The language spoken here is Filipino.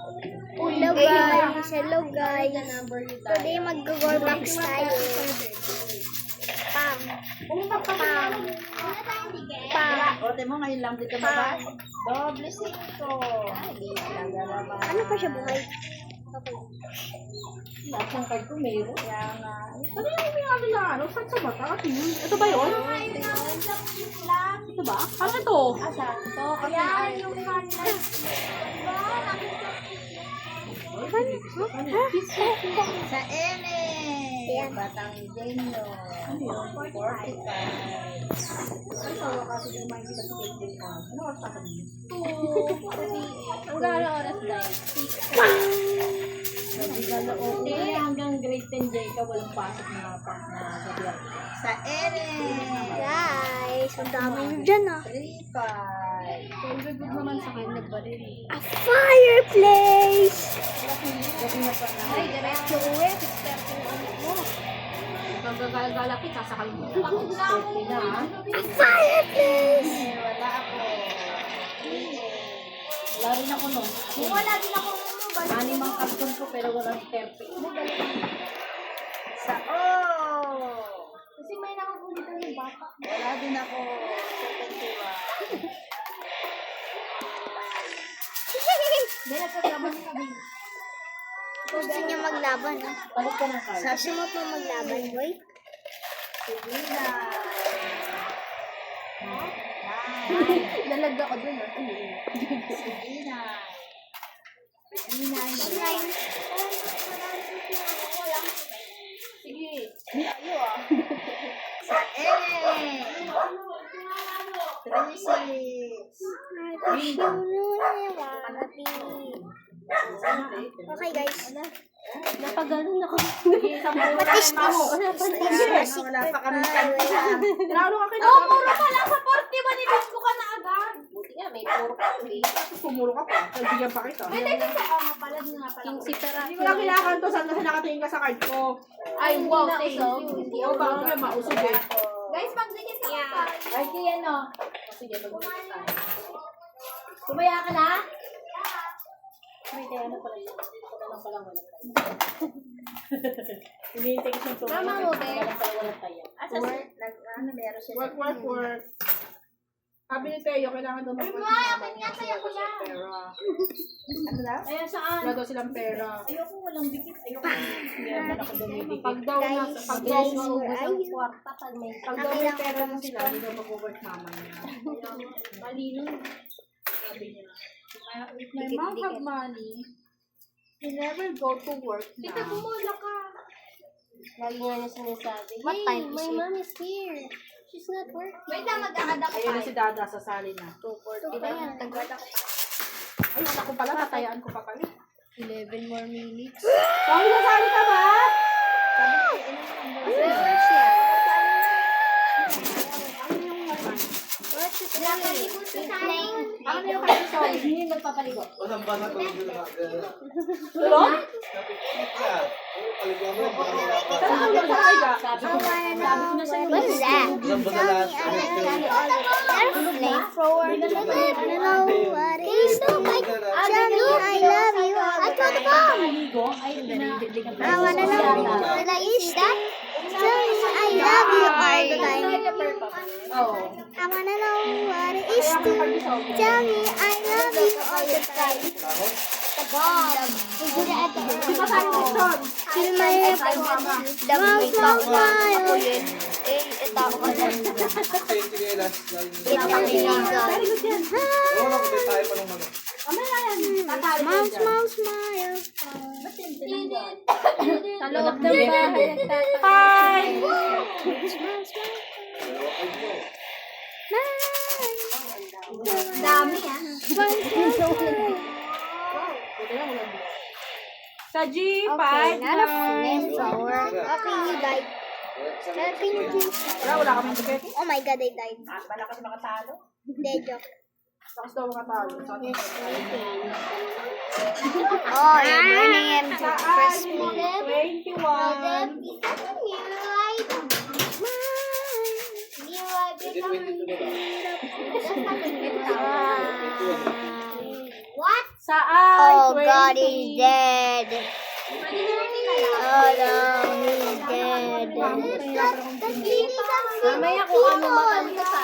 Hello guys. Today mag-Goldbox tayo. Pam. Pam. Pam. Ote mo ngayon lang dito ba? Doble 5. Ano pa siya buhay? Lahat ng card ko meron. Kaya nga. Ano yung may ano na ano? Saan sa mata? Ito ba yun? Ito ba? Ano ito? Asa? Ito? Ayan, yung Sa eme! Ayan. Batang Ingenyo. Ano yun? 45. Ito, kasi yung mga kita sa cake din. Ano oras pa kami? 2. Ang gano'ng oras dahil? 6. Hanggang grade 10 J ka walang pasok na gabi. Sa eme! Guys, ang dami nyo dyan ah. 3-5. Good naman sa akin, nagbaril. A fireplace! Gabi na pa na. Ay, diretso uwi. Magagala kita sa kalimutan. Birthday na ha? A fireplace! Wala ako. Wala rin ako no. Wala din ako. Anim ang karton ko pero walang terpe. Sa Kasi may nakakulitan yung bata. wala din ako. Second tuwa. Hindi, nagkakaban kami. Gusto niya maglaban, ha? Balik ka ng card. Gusto mo pa maglaban, boy? Sige na. Nalagda ko dun, ha? Sige na. Sige na. Sige. May ayo ah. Sa Okay, guys. Napaganon ako. What is this? Wala pa kami kanta. Lalo ka kaya. Muro ka lang sa 41, ibig ko ka na agad. Buti nga, may puro ka. Tapos pumuro ka pa. Nabigyan pa kita. Pwede sa mapalad nga pala. Hindi ko lang kailangan to. Saan kasi nakatingin ka sa card ko? Ay, wow, thank you. Oo, baka nga mausog eh. Guys, magbigay sa mga. Ay, di yan o. Sige, mag-ulit tayo. Kumaya ka na? May kaya na pala yun. Ito na lang pala wala tayo. Hinihintay ko siyang tumaya. Tama mo, be. Wala pala wala tayo. Ano meron siya? Work. Sabi ni Teo, kailangan daw Akin nga tayo ko na. pera. Ano daw? Ayan, saan? Wala daw silang pera. Ayoko walang dikit. Ayoko. Hindi naman ako dumidikit. Pag daw Guys, where are you? Kwarta pa may. pag daw may pera na sila, hindi daw mag-work mamaya. Malino. Sabi niya. If my mom have money, he never go to work Tita, na. bumula ka. Lagi nga niya sinasabi. What time is it? mom is here. She's not working. Wait lang, mag-aad ako Ayun na si Dada, sasali na. 2:40 pa na. yan. Ay, ako pala, tatayaan ko pa pala. 11 more minutes. Sabi, sasali ka ba? Ano yung kaya sorry? Hindi magpapaligo. Walang banat ang ginawa. Tulog? Paligwa mo, Saan ang nagkakaiga? Sabi ko na sa'yo. What's that? walang banalas. Flamethrower. I don't know what it is. Tell me I love you. I told the mom. Maligo? Ay, I wanna know what is that? Tell me I love you all the time. Oo. I wanna know what it is to tell me I love you all the time. Di ba tayo Dixon? Feel my smile, smile. Sige, last. Very good yan. Wala ko tayo pa ng ano. Smile, smile, smile. Sa loob ng bahay nagtatapos. Hi! Smile, smile. Dami ah. Smile, smile, smile. Sa G5 Okay, not a na. flamethrower. Okay, you died. Can you please? Wala kaming ticket. Oh my god, I died. Malakas makatalo. Hindi, joke. Lakas daw mga talo. Oh, you're burning him to press me. 21. What? Saan? Oh, God is dead. Pwede naman nila. Oh, no, he's dead. Mamaya kung ano makanta sa